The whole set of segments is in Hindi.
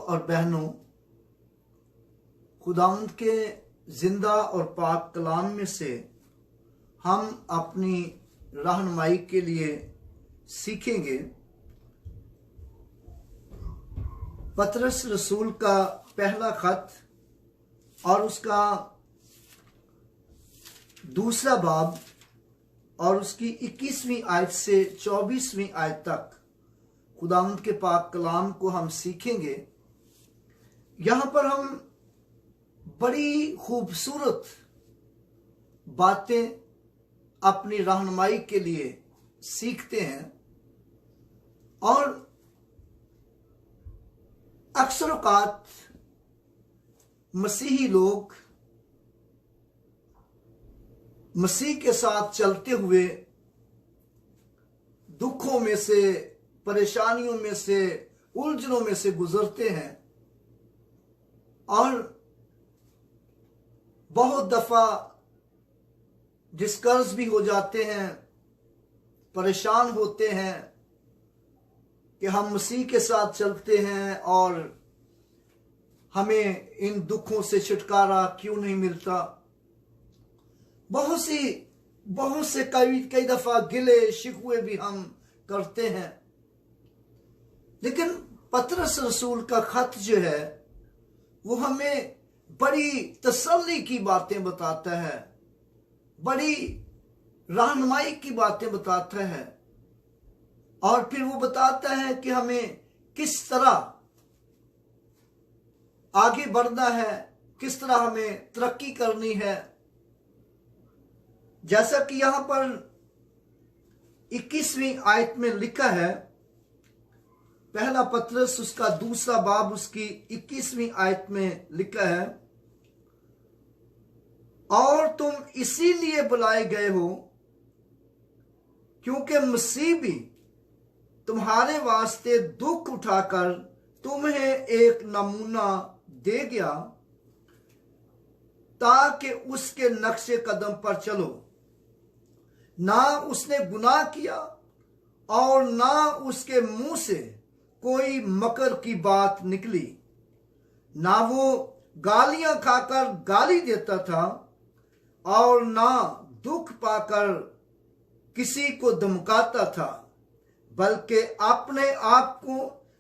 और बहनों, खुदावंद के जिंदा और पाक कलाम में से हम अपनी रहनुमाई के लिए सीखेंगे पतरस रसूल का पहला खत और उसका दूसरा बाब और उसकी 21वीं आयत से 24वीं आयत तक खुदावंद के पाक कलाम को हम सीखेंगे। यहां पर हम बड़ी खूबसूरत बातें अपनी रहनुमाई के लिए सीखते हैं और अक्सर औकात मसीही लोग मसीह के साथ चलते हुए दुखों में से, परेशानियों में से, उलझनों में से गुजरते हैं और बहुत दफा डिस्कर्ज भी हो जाते हैं, परेशान होते हैं कि हम मसीह के साथ चलते हैं और हमें इन दुखों से छुटकारा क्यों नहीं मिलता। बहुत से कई दफा गिले शिकवे भी हम करते हैं। लेकिन पतरस रसूल का खत जो है वो हमें बड़ी तसल्ली की बातें बताता है, बड़ी रहनुमाई की बातें बताता है और फिर वो बताता है कि हमें किस तरह आगे बढ़ना है, किस तरह हमें तरक्की करनी है। जैसा कि यहां पर 21वीं आयत में लिखा है, पहला पतरस उसका दूसरा बाब उसकी 21वीं आयत में लिखा है, और तुम इसीलिए बुलाए गए हो क्योंकि मसीह भी तुम्हारे वास्ते दुख उठाकर तुम्हें एक नमूना दे गया ताकि उसके नक्शे कदम पर चलो। ना उसने गुनाह किया और ना उसके मुंह से कोई मकर की बात निकली, ना वो गालियां खाकर गाली देता था और ना दुख पाकर किसी को धमकाता था, बल्कि अपने आप को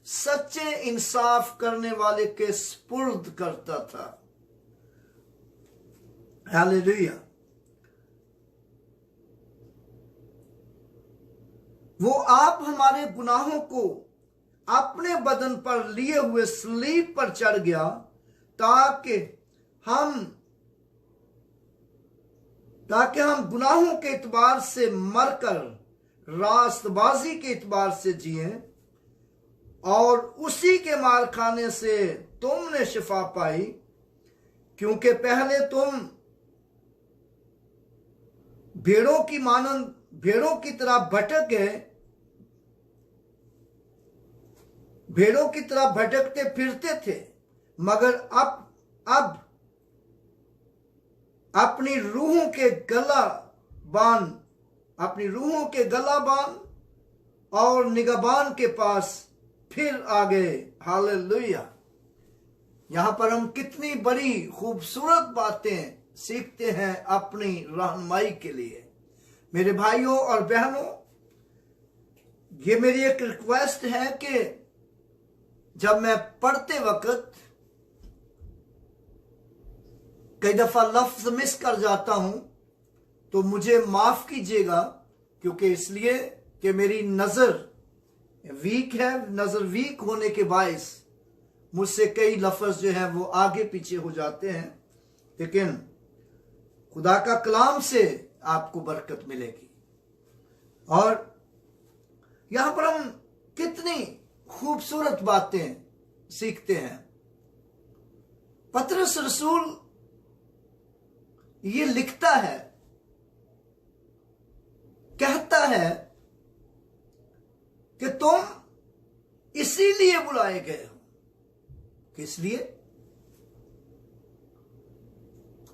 सच्चे इंसाफ करने वाले के सुपुर्द करता था। हालेलुया। वो आप हमारे गुनाहों को अपने बदन पर लिए हुए सलीब पर चढ़ गया ताकि हम गुनाहों के एतबार से मरकर रास्तबाजी के एतबार से जिए और उसी के मार खाने से तुमने शिफा पाई, क्योंकि पहले तुम भेड़ों की तरह भटक गए, भेड़ों की तरह भटकते फिरते थे, मगर अब अपनी रूहों के गला बांध और निगहबान के पास फिर आ गए। हालेलुया। यहां पर हम कितनी बड़ी खूबसूरत बातें सीखते हैं अपनी रहनुमाई के लिए। मेरे भाइयों और बहनों, ये मेरी एक रिक्वेस्ट है कि जब मैं पढ़ते वक्त कई दफा लफ्ज मिस कर जाता हूं तो मुझे माफ कीजिएगा, क्योंकि इसलिए कि मेरी नजर वीक है। नजर वीक होने के बायस मुझसे कई लफ्ज जो है वो आगे पीछे हो जाते हैं, लेकिन खुदा का कलाम से आपको बरकत मिलेगी। और यहां पर हम कितनी खूबसूरत बातें सीखते हैं। पतरस रसूल ये लिखता है, कहता है कि तुम इसीलिए बुलाए गए हो। किस लिए?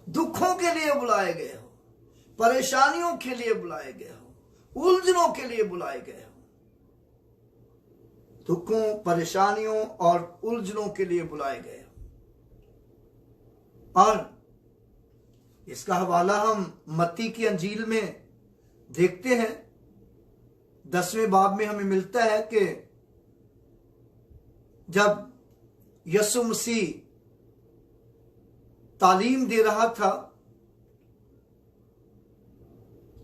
दुखों के लिए बुलाए गए हो, परेशानियों के लिए बुलाए गए हो, उलझनों के लिए बुलाए गए हो। दुखों, परेशानियों और उलझनों के लिए बुलाए गए। और इसका हवाला हम मत्ती की अंजील में देखते हैं। 10वें बाब में हमें मिलता है कि जब यीशु मसीह तालीम दे रहा था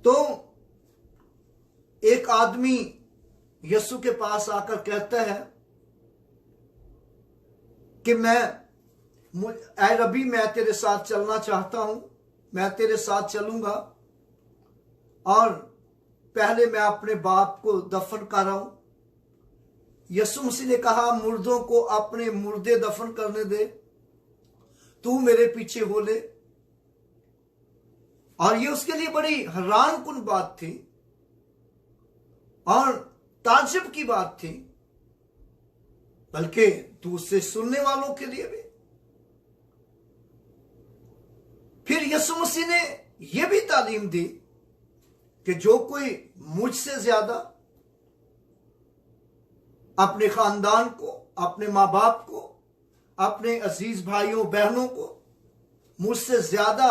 तो एक आदमी यीशु के पास आकर कहता है कि ऐ रबी, मैं तेरे साथ चलना चाहता हूं, मैं तेरे साथ चलूंगा, और पहले मैं अपने बाप को दफन कर रहा हूं। यीशु मसीह ने कहा, मुर्दों को अपने मुर्दे दफन करने दे, तू मेरे पीछे हो ले। और ये उसके लिए बड़ी हैरानकुन बात थी और ताज्जुब की बात थी, बल्कि दूसरे सुनने वालों के लिए भी। फिर यीशु मसीह ने यह भी तालीम दी कि जो कोई मुझसे ज्यादा अपने खानदान को, अपने मां बाप को, अपने अजीज भाइयों बहनों को मुझसे ज्यादा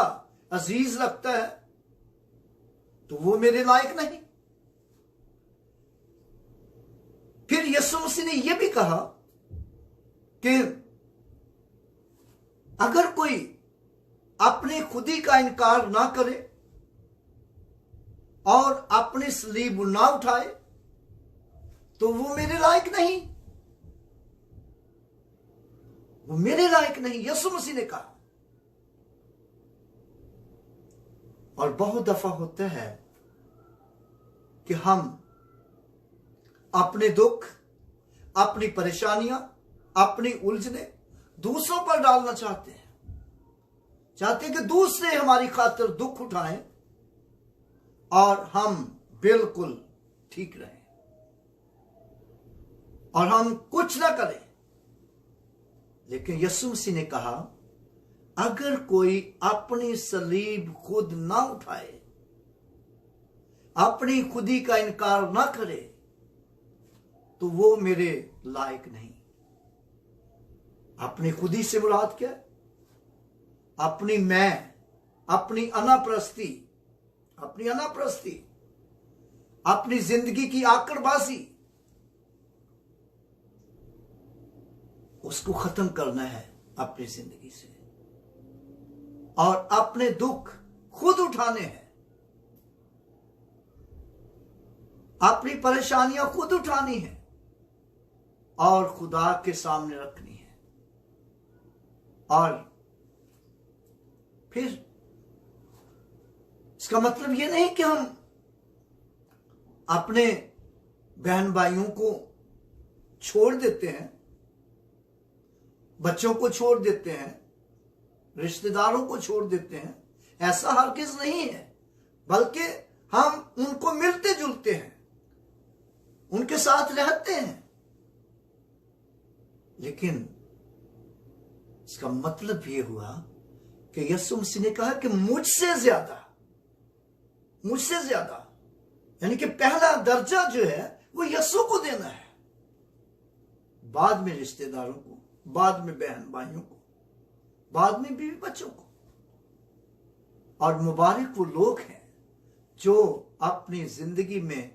अजीज रखता है तो वो मेरे लायक नहीं। फिर यीशु मसीह ने यह भी कहा कि अगर कोई अपने खुदी का इनकार ना करे और अपनी सलीब ना उठाए तो वो मेरे लायक नहीं, वो मेरे लायक नहीं, यीशु मसीह ने कहा। और बहुत दफा होता है कि हम अपने दुख, अपनी परेशानियां, अपनी उलझने दूसरों पर डालना चाहते हैं कि दूसरे हमारी खातिर दुख उठाएं और हम बिल्कुल ठीक रहें और हम कुछ ना करें। लेकिन यीशु मसीह ने कहा, अगर कोई अपनी सलीब खुद ना उठाए, अपनी खुदी का इनकार ना करे तो वो मेरे लायक नहीं। अपनी खुदी से मुराद क्या है? अपनी मैं, अपनी अनाप्रस्ती, अपनी जिंदगी की आकड़बाजी, उसको खत्म करना है अपनी जिंदगी से और अपने दुख खुद उठाने हैं, अपनी परेशानियां खुद उठानी है और खुदा के सामने रखनी है। और फिर इसका मतलब यह नहीं कि हम अपने बहन भाइयों को छोड़ देते हैं, बच्चों को छोड़ देते हैं, रिश्तेदारों को छोड़ देते हैं। ऐसा हरगिज नहीं है, बल्कि हम उनको मिलते जुलते हैं, उनके साथ रहते हैं। लेकिन इसका मतलब यह हुआ कि यीशु मसीह ने कहा कि मुझसे ज्यादा, यानी कि पहला दर्जा जो है वो यीशु को देना है, बाद में रिश्तेदारों को, बाद में बहन भाइयों को, बाद में बीवी बच्चों को। और मुबारक वो लोग हैं जो अपनी जिंदगी में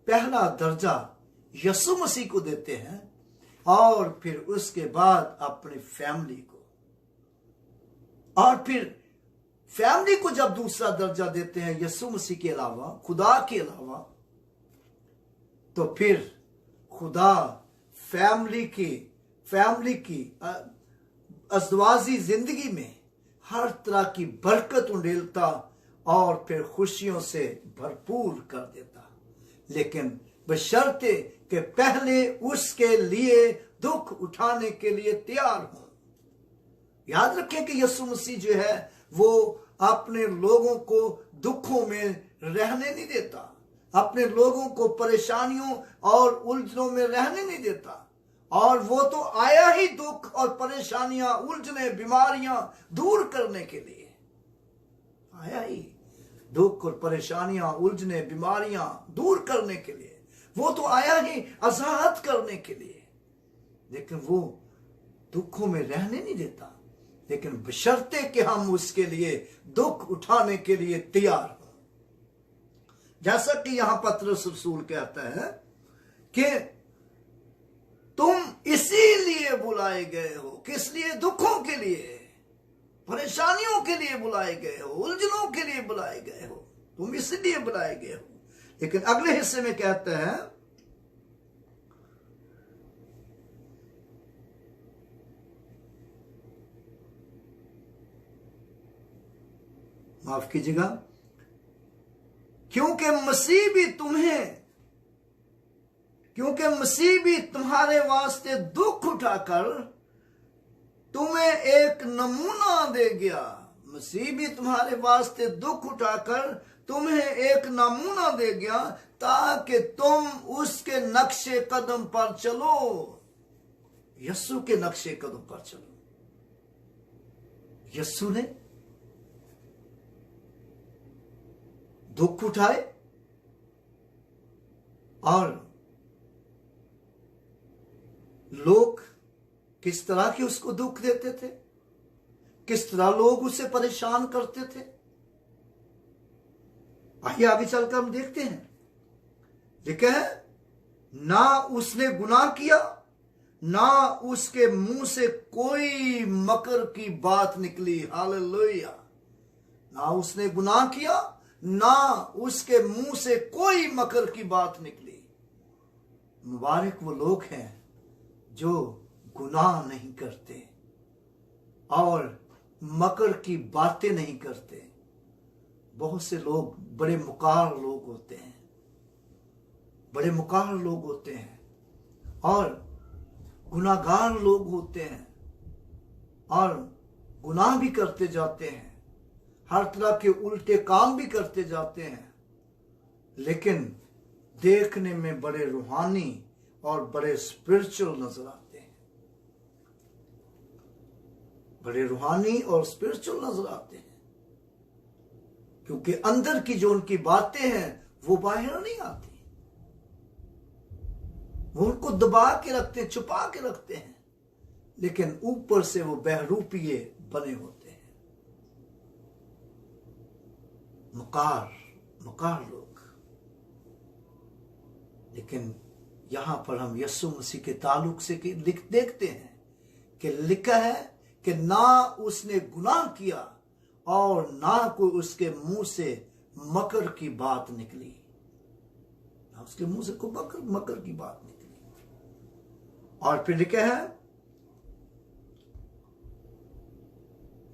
पहला दर्जा यीशु मसीह को देते हैं और फिर उसके बाद अपनी फैमिली को, और फिर फैमिली को जब दूसरा दर्जा देते हैं यीशु मसीह के अलावा, खुदा के अलावा, तो फिर खुदा फैमिली की अज़वाजी जिंदगी में हर तरह की बरकत उंडेलता और फिर खुशियों से भरपूर कर देता। लेकिन बशर्ते कि पहले उसके लिए दुख उठाने के लिए तैयार हो। याद रखें कि यीशु मसीह जो है वो अपने लोगों को दुखों में रहने नहीं देता, अपने लोगों को परेशानियों और उलझनों में रहने नहीं देता। और वो तो आया ही दुख और परेशानियां, उलझने, बीमारियां दूर करने के लिए आया ही। दुख और परेशानियां, उलझने, बीमारियां दूर करने के लिए वो तो आया ही आजाद करने के लिए। लेकिन वो दुखों में रहने नहीं देता, लेकिन बशर्ते कि हम उसके लिए दुख उठाने के लिए तैयार हो। जैसा कि यहां पतरस रसूल कहता है कि तुम इसीलिए बुलाए गए हो, किस लिए? दुखों के लिए, परेशानियों के लिए बुलाए गए हो, उलझनों के लिए बुलाए गए हो, तुम इसलिए बुलाए गए हो। लेकिन अगले हिस्से में कहते हैं माफ कीजिएगा, क्योंकि मसीह भी तुम्हारे वास्ते दुख उठाकर तुम्हें एक नमूना दे गया। मसीह भी तुम्हारे वास्ते दुख उठाकर तुम्हें एक नमूना दे गया, ताकि तुम उसके नक्शे कदम पर चलो। यीशु के नक्शे कदम पर चलो। यीशु ने दुख उठाए और लोग किस तरह की उसको दुख देते थे, किस तरह लोग उसे परेशान करते थे। आइए आगे चलकर हम देखते हैं। लिखा है, ना उसने गुनाह किया, ना उसके मुंह से कोई मकर की बात निकली। हालेलुया। ना उसने गुनाह किया, ना उसके मुंह से कोई मकर की बात निकली। मुबारक वो लोग हैं जो गुनाह नहीं करते और मकर की बातें नहीं करते। बहुत से लोग बड़े मुकार लोग होते हैं, बड़े मुकार लोग होते हैं और गुनाहगार लोग होते हैं और गुनाह भी करते जाते हैं, हर तरह के उल्टे काम भी करते जाते हैं, लेकिन देखने में बड़े रूहानी और बड़े स्पिरिचुअल नजर आते हैं। बड़े रूहानी और स्पिरिचुअल नजर आते हैं, क्योंकि अंदर की जो उनकी बातें हैं वो बाहर नहीं आती। वो उनको दबा के रखते हैं, छुपा के रखते हैं, लेकिन ऊपर से वो बहरूपिये बने होते हैं। मकार लोग। लेकिन यहां पर हम यीशु मसीह के ताल्लुक से देखते हैं कि लिखा है कि ना उसने गुनाह किया और ना कोई उसके मुंह से मकर की बात निकली। ना उसके मुंह से कोई मकर की बात निकली। और फिर लिखा है,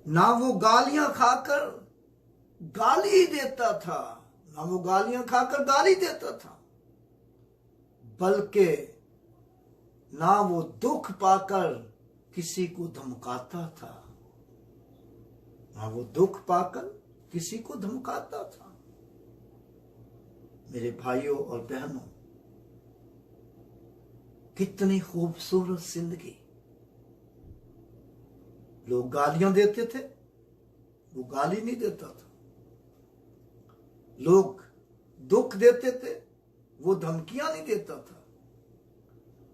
ना वो गालियां खाकर गाली देता था, ना वो गालियां खाकर गाली देता था, बल्कि ना वो दुख पाकर किसी को धमकाता था। ना वो दुख पाकर किसी को धमकाता था। मेरे भाइयों और बहनों, कितनी खूबसूरत जिंदगी। लोग गालियां देते थे, वो गाली नहीं देता था। लोग दुख देते थे, वो धमकियां नहीं देता था,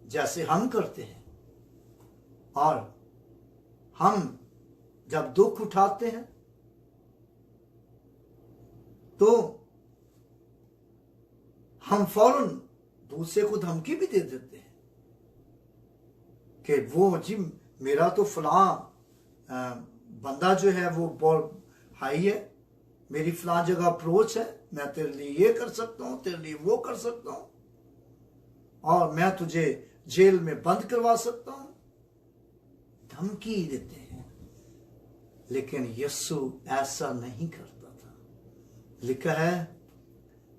जैसे हम करते हैं। और हम जब दुख उठाते हैं तो हम फौरन दूसरे को धमकी भी दे देते हैं कि वो जी मेरा तो फलां बंदा जो है वो बहुत हाई है, मेरी फलां जगह अप्रोच है, मैं तेरे लिए ये कर सकता हूं, तेरे लिए वो कर सकता हूं, और मैं तुझे जेल में बंद करवा सकता हूं। धमकी देते हैं। लेकिन यीशु ऐसा नहीं करता था। लिखा है,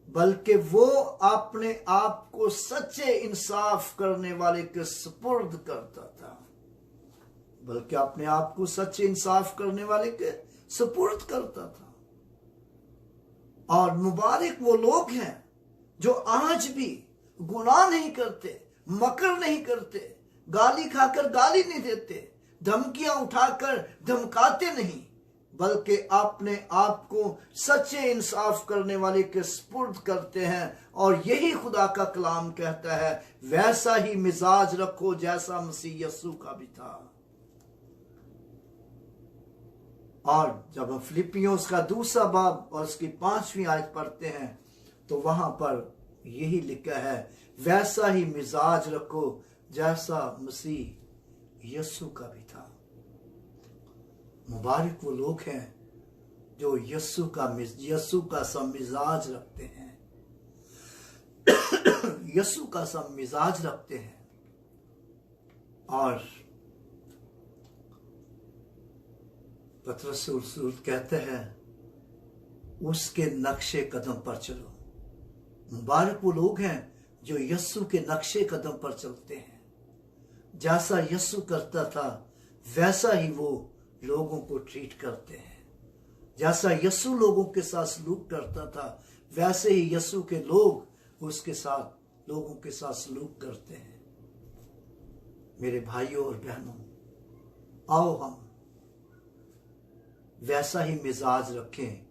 बल्कि वो अपने आप को सच्चे इंसाफ करने वाले के सुपुर्द करता था। बल्कि अपने आप को सच्चे इंसाफ करने वाले के सुपुर्द करता था। और मुबारक वो लोग हैं जो आज भी गुनाह नहीं करते, मकर नहीं करते, गाली खाकर गाली नहीं देते, धमकियां उठाकर धमकाते नहीं, बल्कि अपने आप को सच्चे इंसाफ करने वाले के सुपुर्द करते हैं। और यही खुदा का कलाम कहता है, वैसा ही मिजाज रखो जैसा मसीह यस्सु का भी था। और जब हम फिलिपियों का दूसरा बाब और उसकी 5वीं आयत पढ़ते हैं तो वहां पर यही लिखा है, वैसा ही मिजाज रखो जैसा मसीह यस्सु का भी था। मुबारक वो लोग हैं जो यस्सु का सा मिजाज रखते हैं, यस्सु का सा मिजाज रखते हैं। और पतरस रसूल कहते हैं, उसके नक्शे कदम पर चलो। मुबारक वो लोग हैं जो यस्सु के नक्शे कदम पर चलते हैं। जैसा यस्सु करता था वैसा ही वो लोगों को ट्रीट करते हैं। जैसा यस्सु लोगों के साथ सलूक करता था वैसे ही यस्सु के लोग उसके साथ लोगों के साथ सलूक करते हैं। मेरे भाइयों और बहनों, आओ हम वैसा ही मिजाज रखें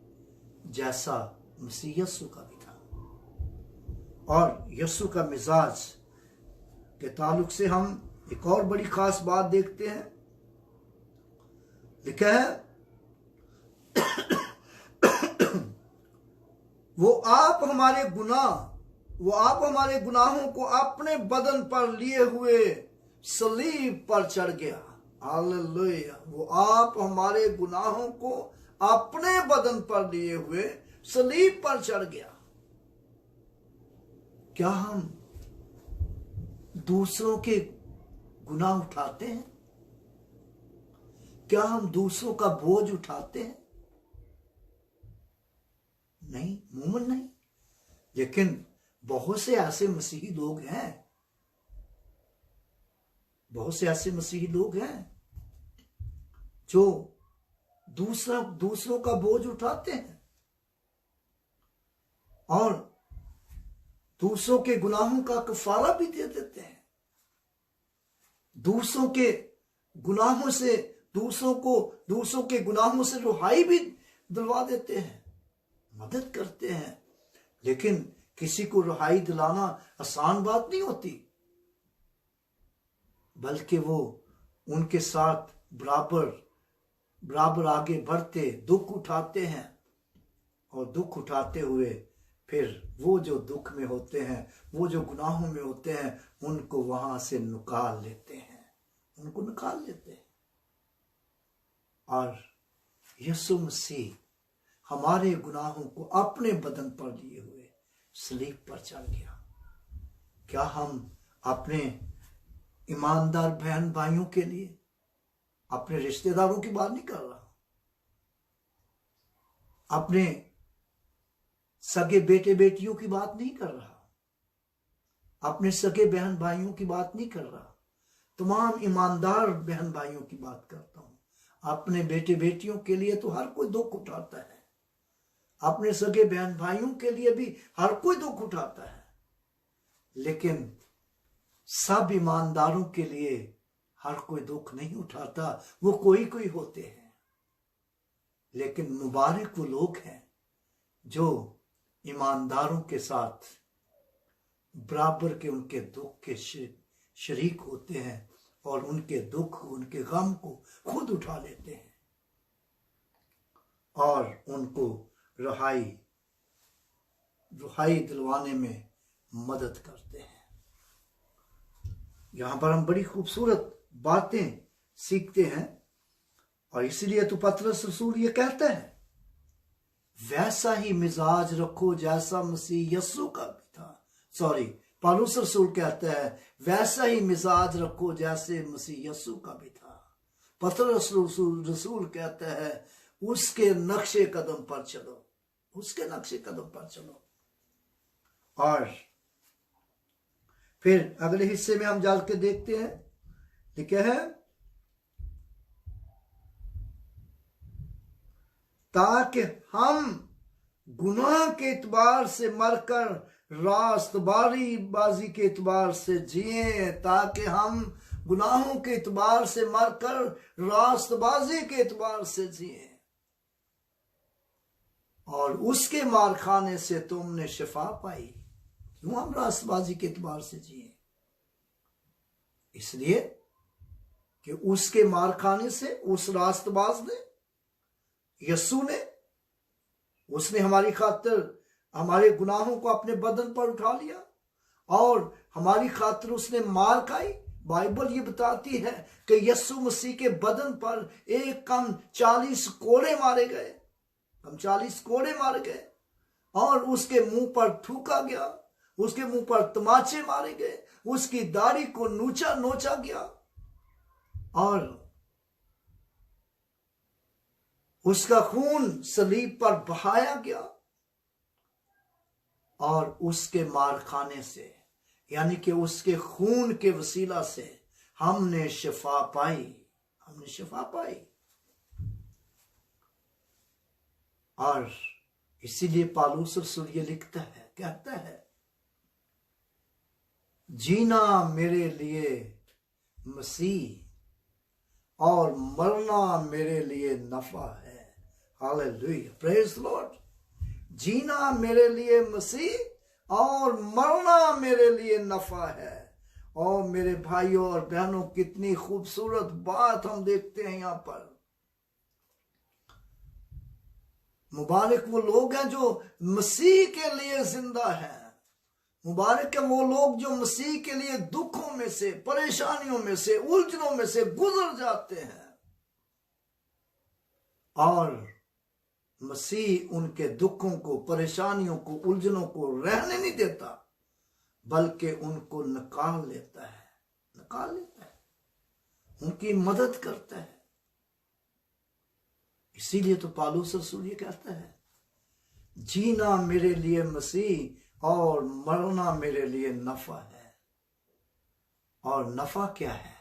जैसा मसीह यस्सु का भी था। और यस्सु का मिजाज के ताल्लुक से हम एक और बड़ी खास बात देखते हैं। लिखा है, वो आप हमारे गुनाहों को अपने बदन पर लिए हुए सलीब पर चढ़ गया। हालेलुया। वो आप हमारे गुनाहों को अपने बदन पर लिए हुए सलीब पर चढ़ गया। क्या हम दूसरों के गुनाह उठाते हैं? क्या हम दूसरों का बोझ उठाते हैं? नहीं, मुमकिन नहीं। लेकिन बहुत से ऐसे मसीही लोग हैं, बहुत से ऐसे मसीही लोग हैं जो दूसरों का बोझ उठाते हैं और दूसरों के गुनाहों का कफारा भी दे देते हैं। दूसरों के गुनाहों के गुनाहों से रिहाई भी दिलवा देते हैं, मदद करते हैं। लेकिन किसी को रिहाई दिलाना आसान बात नहीं होती, बल्कि वो उनके साथ बराबर आगे बढ़ते दुख उठाते हैं। और दुख उठाते हुए फिर वो जो दुख में होते हैं, वो जो गुनाहों में होते हैं, उनको वहां से निकाल लेते हैं, उनको निकाल लेते हैं। और यीशु मसीह हमारे गुनाहों को अपने बदन पर लिए हुए सलीब पर चढ़ गया। क्या हम अपने ईमानदार बहन भाइयों के लिए, अपने रिश्तेदारों की बात नहीं कर रहा, अपने सगे बेटे बेटियों की बात नहीं कर रहा, अपने सगे बहन भाइयों की बात नहीं कर रहा, तमाम ईमानदार बहन भाइयों की बात करता हूं। अपने बेटे बेटियों के लिए तो हर कोई दुख उठाता है, अपने सगे बहन भाइयों के लिए भी हर कोई दुख उठाता है। लेकिन सब ईमानदारों के लिए हर कोई दुख नहीं उठाता, वो कोई कोई होते हैं। लेकिन मुबारक वो लोग हैं जो ईमानदारों के साथ बराबर के उनके दुख के शरीक होते हैं और उनके दुख, उनके गम को खुद उठा लेते हैं और उनको रिहाई दिलवाने में मदद करते हैं। यहां पर हम बड़ी खूबसूरत बातें सीखते हैं और इसलिए तो पतरस रसूल ये कहता है, वैसा ही मिजाज रखो जैसा मसीह यस्सु का भी था। पौलुस रसूल कहता है, वैसा ही मिजाज रखो जैसे मसीह यस्सु का भी था। पतरस रसूल कहता है, उसके नक्शे कदम पर चलो, उसके नक्शे कदम पर चलो। और फिर अगले हिस्से में हम जाके देखते हैं, लिखा है, ताकि हम गुनाह के एतबार से मरकर रास्तबाजी के एतबार से जिए, ताकि हम गुनाहों के एतबार से मरकर रास्तबाजी के एतबार से जिए। और उसके मार खाने से तुमने शिफा पाई। क्यों हम रास्तबाजी के एतबार से जिए? इसलिए कि उसके मार खाने से, उस रास्तबाज ने, यस्सु ने, उसने हमारी खातिर हमारे गुनाहों को अपने बदन पर उठा लिया और हमारी खातिर उसने मार खाई। बाइबल ये बताती है कि यस्सु मसीह के बदन पर एक कम 40 कोड़े मारे गए, कम 40 कोड़े मारे गए और उसके मुंह पर थूका गया, उसके मुंह पर तमाचे मारे गए, उसकी दाढ़ी को नोचा गया और उसका खून सलीब पर बहाया गया। और उसके मार खाने से, यानी कि उसके खून के वसीला से हमने शिफा पाई, हमने शिफा पाई। और इसीलिए पौलुस रसूल ये लिखता है, कहता है, जीना मेरे लिए मसीह और मरना मेरे लिए नफा है। Hallelujah, praise the Lord. जीना मेरे लिए मसीह और मरना मेरे लिए नफा है। और मेरे भाइयों और बहनों, कितनी खूबसूरत बात हम देखते हैं यहां पर। मुबारक वो लोग हैं जो मसीह के लिए जिंदा हैं। मुबारक है वो लोग जो मसीह के लिए दुखों में से, परेशानियों में से, उलझनों में से गुजर जाते हैं और मसीह उनके दुखों को, परेशानियों को, उलझनों को रहने नहीं देता, बल्कि उनको निकाल लेता है, उनकी मदद करता है। इसीलिए तो पौलुस रसूल ये कहता है, जीना मेरे लिए मसीह और मरना मेरे लिए नफा है। और नफा क्या है?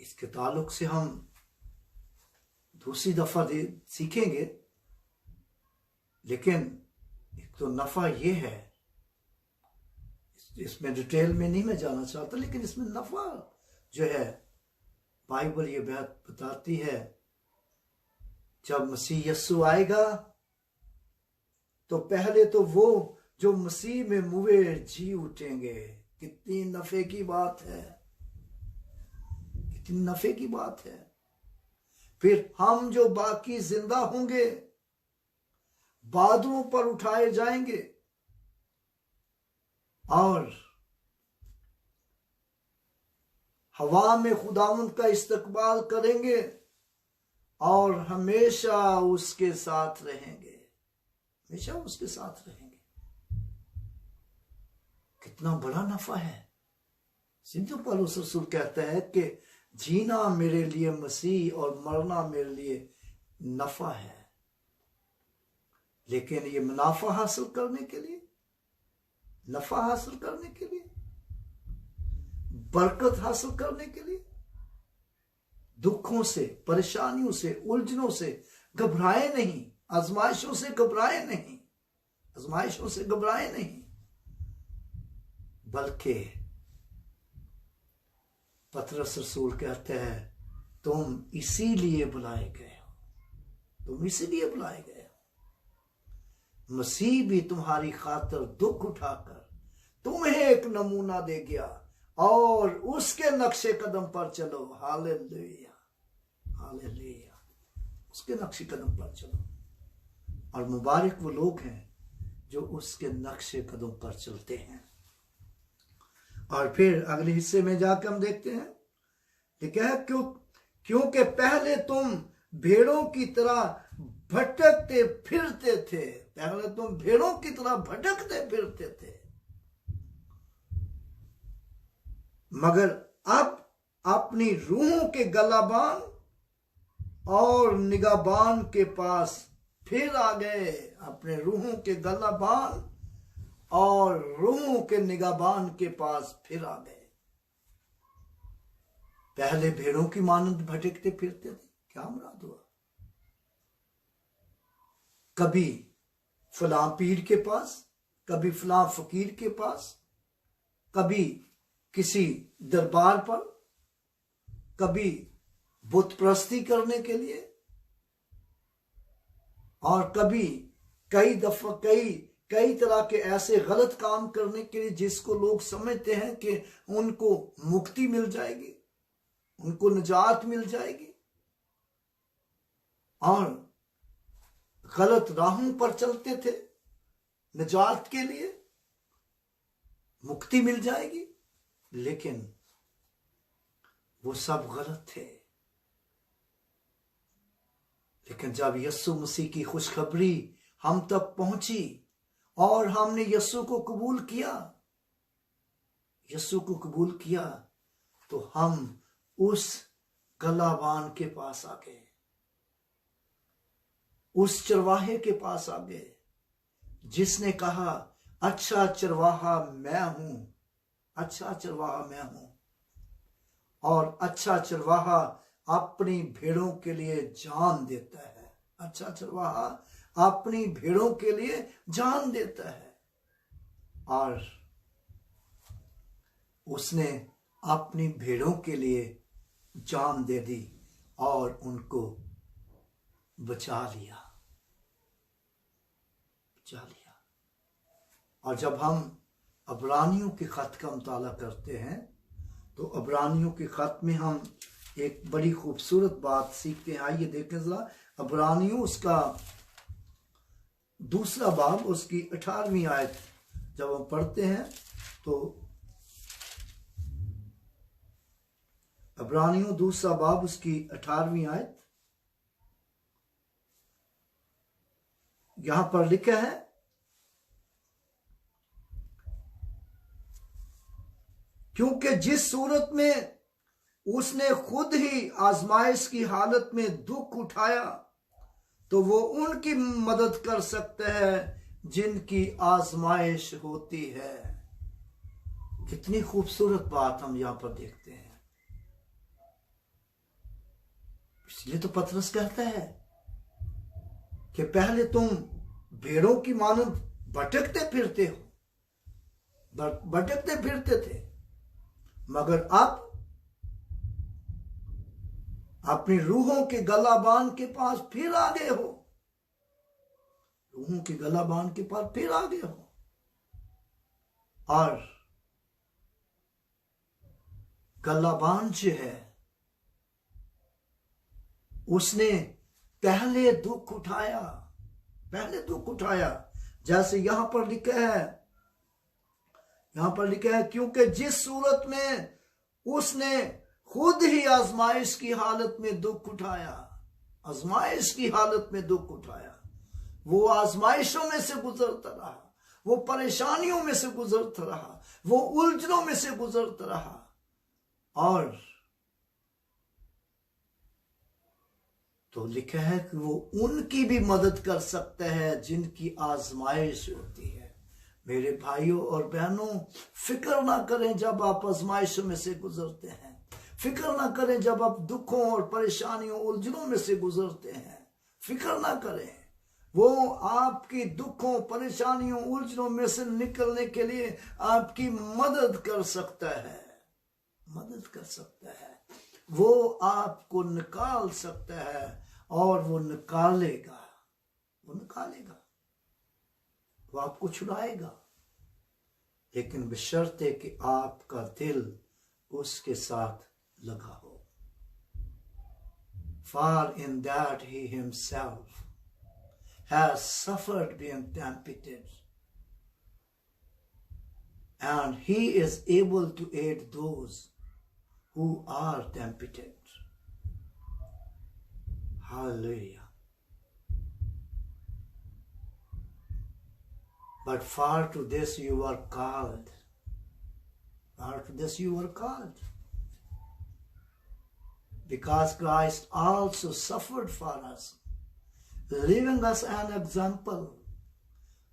इसके ताल्लुक से हम दूसरी दफा सीखेंगे, लेकिन एक तो नफा ये है, इसमें डिटेल में नहीं मैं जाना चाहता, लेकिन इसमें नफा जो है बाइबल ये बात बताती है, जब मसीह यस्सु आएगा तो पहले तो वो जो मसीह में मुए जी उठेंगे। कितनी नफे की बात है, कितनी नफे की बात है। फिर हम जो बाकी जिंदा होंगे बादलों पर उठाए जाएंगे और हवा में खुदावंद का इस्तकबाल करेंगे और हमेशा उसके साथ रहेंगे, हमेशा उसके साथ रहेंगे। कितना बड़ा नफा है। सिंधु पौलुस रसूल कहता है कि जीना मेरे लिए मसीह और मरना मेरे लिए नफा है। लेकिन ये मुनाफा हासिल करने के लिए, नफा हासिल करने के लिए, बरकत हासिल करने के लिए, दुखों से, परेशानियों से, उलझनों से घबराए नहीं, आजमाइशों से घबराए नहीं, आजमाइशों से घबराए नहीं, बल्कि पतरस रसूल कहते हैं तुम इसीलिए बुलाए गए हो, तुम इसीलिए बुलाए गए हो। मसीह भी तुम्हारी खातिर दुख उठाकर तुम्हें एक नमूना दे गया और उसके नक्शे कदम पर चलो। हालेलुया, हालेलुया, उसके नक्शे कदम पर चलो। और मुबारक वो लोग हैं जो उसके नक्शे कदम पर चलते हैं। और फिर अगले हिस्से में जाकर हम देखते हैं, ठीक है, क्योंकि पहले तुम भेड़ों की तरह भटकते फिरते थे, पहले तुम भेड़ों की तरह भटकते फिरते थे, मगर अब अपनी रूहों के गलाबान और निगाहबान के पास फिर आ गए। अपने रूहों के गलाबान और रूहों के निगाहबान के पास फिर आ गए। पहले भेड़ों की मानंद भटकते फिरते थे, क्या मुराद हुआ? कभी फलां पीर के पास, कभी फलां फकीर के पास, कभी किसी दरबार पर, कभी बुत प्रस्ती करने के लिए, और कभी कई दफा कई तरह के ऐसे गलत काम करने के लिए जिसको लोग समझते हैं कि उनको मुक्ति मिल जाएगी, उनको निजात मिल जाएगी, और गलत राहों पर चलते थे, निजात के लिए मुक्ति मिल जाएगी, लेकिन वो सब गलत थे। लेकिन जब यीशु मसीह की खुशखबरी हम तक पहुंची और हमने यीशु को कबूल किया, तो हम उस गलाबान के पास आ गए, उस चरवाहे के पास आ गए जिसने कहा, अच्छा चरवाहा मैं हूं, अच्छा चरवाहा मैं हूं, और अच्छा चरवाहा अपनी भेड़ों के लिए जान देता है। अच्छा चरवाहा अपनी भेड़ों के लिए जान देता है, और उसने अपनी भेड़ों के लिए जान दे दी और उनको बचा लिया। और जब हम अब्रानियों के खत का मुताला करते हैं तो अब्रानियों के खत में हम एक बड़ी खूबसूरत बात सीखते हैं। आइए देखें जरा, अब्रानियों उसका 2 बाब उसकी 18वीं आयत जब हम पढ़ते हैं तो अब्रानियों 2 बाब उसकी 18वीं आयत, यहां पर लिखा है, क्योंकि जिस सूरत में उसने खुद ही आजमाइश की हालत में दुख उठाया तो वो उनकी मदद कर सकते हैं जिनकी आजमाइश होती है। कितनी खूबसूरत बात हम यहां पर देखते हैं। इसलिए तो पतरस कहता है कि पहले तुम भेड़ों की मानद भटकते फिरते थे, मगर अब अपनी रूहों के गलाबान के पास फिर आ गए हो, रूहों के गलाबान के पास फिर आ गए हो। और गलाबान जो है उसने पहले दुख उठाया, जैसे यहां पर लिखा है, क्योंकि जिस सूरत में उसने खुद ही आजमाइश की हालत में दुख उठाया, वो आजमाइशों में से गुजरता रहा, वो परेशानियों में से गुजरता रहा, वो उलझनों में से गुजरता रहा, और तो लिखा है कि वो उनकी भी मदद कर सकता है जिनकी आजमाइश होती है। मेरे भाइयों और बहनों, फिक्र ना करें जब आप आजमाइशों में से गुजरते हैं, फिक्र ना करें जब आप दुखों और परेशानियों उलझनों में से गुजरते हैं, फिक्र ना करें। वो आपकी दुखों परेशानियों उलझनों में से निकलने के लिए आपकी मदद कर सकता है, वो आपको निकाल सकता है, और वो निकालेगा, वो आपको छुड़ाएगा, लेकिन बशर्ते कि आपका दिल उसके साथ लगा हो। For in that he himself has suffered being tempted, and he is able to aid those who are tempted. Hallelujah. But far to this you are called. Because Christ also suffered for us, leaving us an example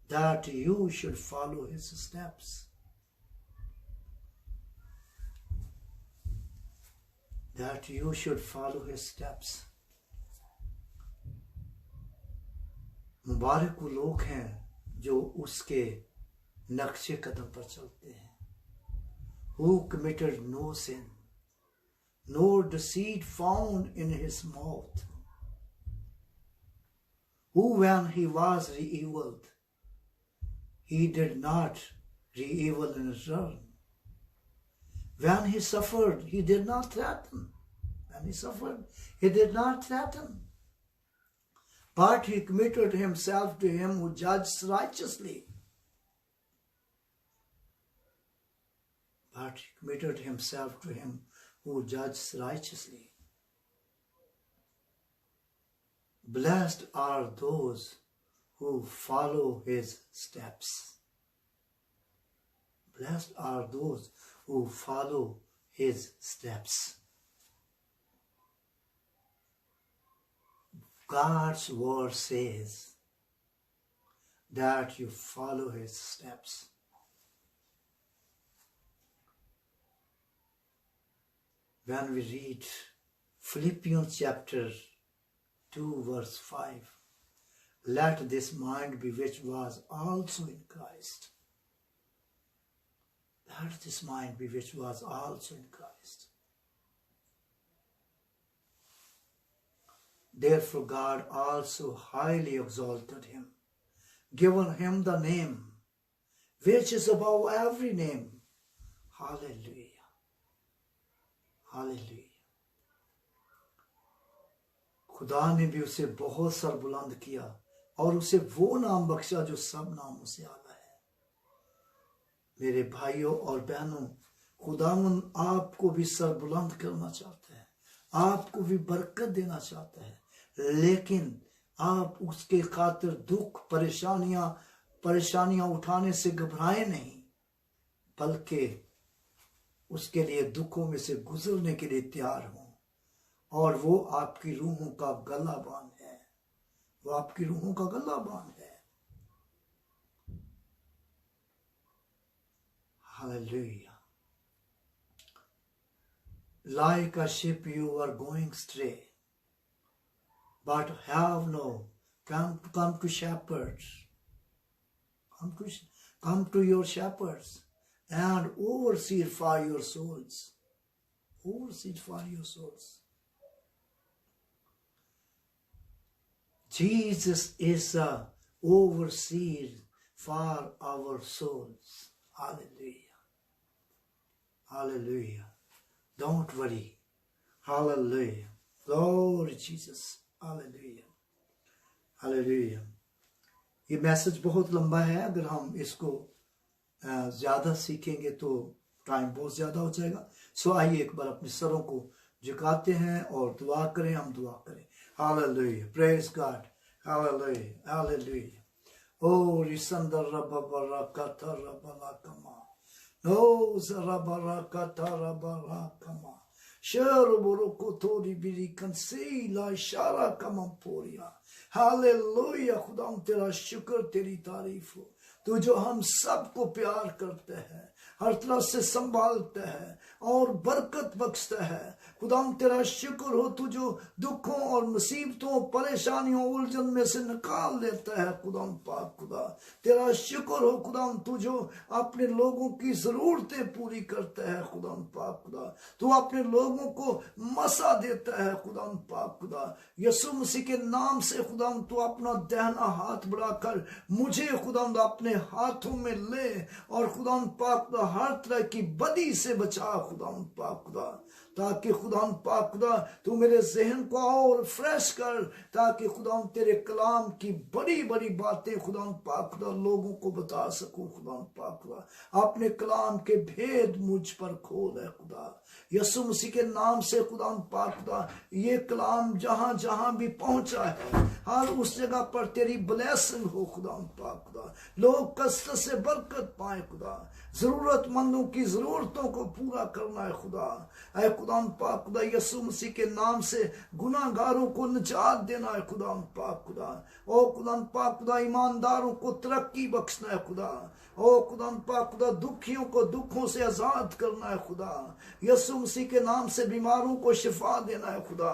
that you should follow his steps. मुबारक वो लोग हैं जो उसके नक्शे कदम पर चलते हैं। Who committed no sin, nor deceit found in his mouth. who when he was re-eviled, he did not re-evil in return. When he suffered, he did not threaten. When he suffered, he did not threaten. But he committed himself to him who judges righteously. But he committed himself to him who judges righteously. Blessed are those who follow his steps. Blessed are those who follow his steps. God's word says that you follow his steps. When we read Philippians chapter 2 verse 5, let this mind be which was also in Christ. Let this mind be which was also in Christ. Therefore God also highly exalted him, given him the name which is above every name. Hallelujah. Hallelujah. खुदा ने भी उसे बहुत सर बुलंद किया और उसे वो नाम बख्शा जो सब नामों से आला है। मेरे भाइयों और बहनों, खुदावन आपको भी सर बुलंद करना चाहता है, आपको भी बरकत देना चाहता है, लेकिन आप उसके खातिर दुख परेशानियां उठाने से घबराए नहीं, बल्कि उसके लिए दुखों में से गुजरने के लिए तैयार हों। और वो आपकी रूहों का गलाबान है, वो आपकी रूहों का गलाबान है। Hallelujah. Like a ship you are going stray, but have no come to shepherds, come to your shepherds and overseer for your souls, overseer for your souls. Jesus is a overseer for our souls. Hallelujah. Hallelujah. Don't worry. Hallelujah. Glory Jesus. Hallelujah. Hallelujah. ये मैसेज बहुत लंबा है, अगर हम इसको ज्यादा सीखेंगे तो टाइम बहुत ज्यादा हो जाएगा। सो आइए एक बार अपने सरों को झुकाते हैं और दुआ करें, हम दुआ करें। Hallelujah. Praise God. Hallelujah. Hallelujah. Oh, Risandar Rababarakata Rabalakama. No, Zarabarakata Rabalakama. Sharaburukotori Biri Kansila Shara Kamamporia. Hallelujah. खुदाम तेरा शुक्र, तेरी तारीफ हो, तू जो हम सबको प्यार करते हैं, हर तरह से संभालते हैं और बरकत बख्शता है। खुदाम तेरा शुक्र हो, तू जो दुखों और मुसीबतों, परेशानियों, उलझन में से निकाल लेता है। खुदाम पाक खुदा तेरा शुक्र हो, खुदाम तू जो अपने लोगों की जरूरतें पूरी करता है। खुदाम पाक खुदा तू अपने लोगों को मसा देता है। खुदाम पाक खुदा यीशु मसीह के नाम से खुदाम तू अपना दाहिना हाथ बढ़ाकर मुझे खुदाम अपने हाथों में ले और खुदाम पाक खुदा हर तरह की बदी से बचा। खुदाम पाक खुदा ताकि खुदाम पाक खुदा तू मेरे जहन को और फ्रेश कर, ताकि खुदाम तेरे कलाम की बड़ी बड़ी बातें खुदाम पाक खुदा लोगों को बता सकूं। खुदाम पाक खुदा अपने कलाम के भेद मुझ पर खोल है। खुदा यीशु मसीह के नाम से खुदाम पाक खुदा ये कलाम जहां जहां भी पहुंचा है, हर उस जगह पर तेरी ब्लेसिंग हो। खुदाम पाक खुदा लोग कसरत से बरकत पाए। खुदा जरूरतमंदों की जरूरतों को पूरा करना है। खुदा ऐ खुदाम पाक खुदा यीशु मसीह के नाम से गुनाहगारों को निजात देना है। खुदाम पाक खुदा ओ खुदाम पाक खुदा ईमानदारों को तरक्की बख्शना है। खुदा ओ खुदाम पाक खुदा दुखियों को दुखों से आजाद करना है। खुदा यीशु मसीह के नाम से बीमारों को शिफा देना है। खुदा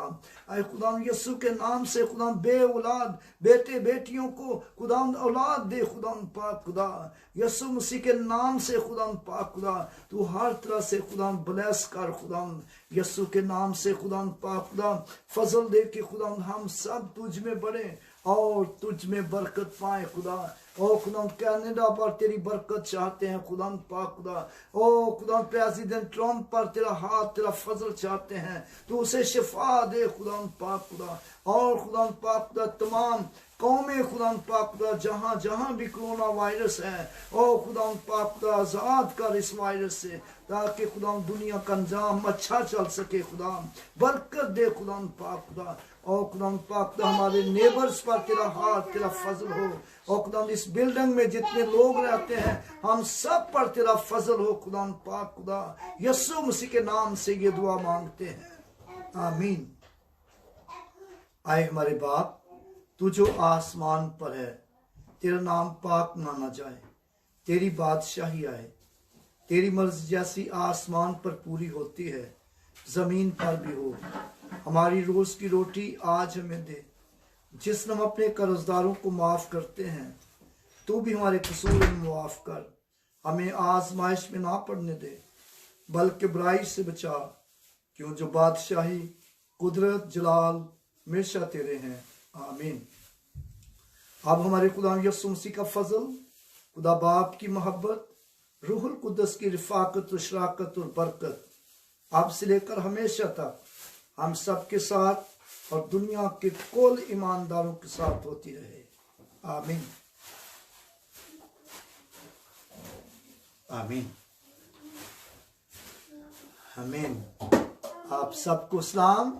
ऐ खुदाम यीशु के नाम से खुदाम बे औलाद बेटे बेटियों को खुदाम औलाद दे। खुदाम पाक खुदा यीशु मसीह के नाम से खुदाम पाक खुदा तू हर तरह से खुदाम ब्लेस कर। खुदाम यीशु के नाम से खुदाम पाक खुदा फजल दे के खुदाम हम सब तुझ में बढ़े और तुझ में बरकत पाए खुदा। ओ खुदा कनाडा पर तेरी बरकत चाहते हैं खुदा पाक खुदा। ओ खुदा प्रेसिडेंट ट्रम्प पर तेरा हाथ तेरा फजल चाहते हैं, तू उसे शिफा दे खुदा पाक खुदा। और खुदा पाक खुदा तमाम कौमें खुदा पाक खुदा जहाँ जहाँ भी कोरोना वायरस है, ओ खुदा पाक खुदा आजाद कर इस वायरस से, ताकि खुदा दुनिया का अंजाम अच्छा चल सके खुदा। बरकत दे खुदा पाक खुदा। और खुदा पाक खुदा हमारे नेबर्स पर तेरा हाथ तेरा फजल हो। और खुदा इस बिल्डिंग में जितने लोग रहते हैं हम सब पर तेरा फजल हो खुदा पाक खुदा। यीशु मसीह के नाम से ये दुआ मांगते हैं, आमीन। आए हमारे बाप, तू जो आसमान पर है, तेरा नाम पाक माना जाए, तेरी बादशाही आए, तेरी मर्जी जैसी आसमान पर पूरी होती है जमीन पर भी हो। हमारी रोज की रोटी आज हमें दे, जिस हम अपने कर्जदारों को माफ करते हैं, तू भी हमारे कसूर में माफ कर। हमें आजमाइश में ना पड़ने दे, बल्कि बुराई से बचा, क्यों जो बादशाही कुदरत जलाल हमेशा तेरे हैं, आमीन। अब हमारे खुदा यीशु मसीह का फजल, खुदा बाप की मोहब्बत, रूहुल कुद्दस की रिफाकत और शराकत और बरकत अब से लेकर हमेशा तक हम सब के साथ और दुनिया के कुल ईमानदारों के साथ होती रहे, आमीन, आमीन, आमीन। आप सबको सलाम।